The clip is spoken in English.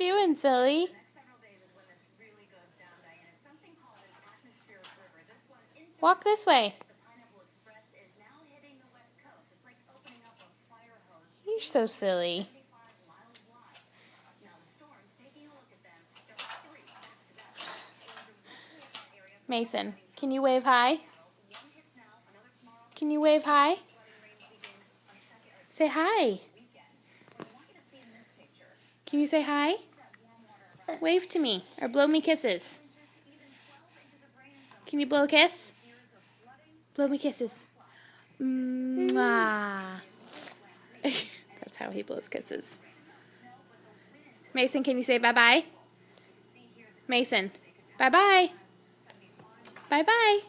doing, silly? Walk this way. You're so silly. Mason, can you wave hi? Can you wave hi? Say hi. Can you say hi? Wave to me or blow me kisses. Can you blow a kiss? Blow me kisses. Mwah. That's how he blows kisses. Mason, can you say bye-bye? Mason, bye-bye. Bye-bye.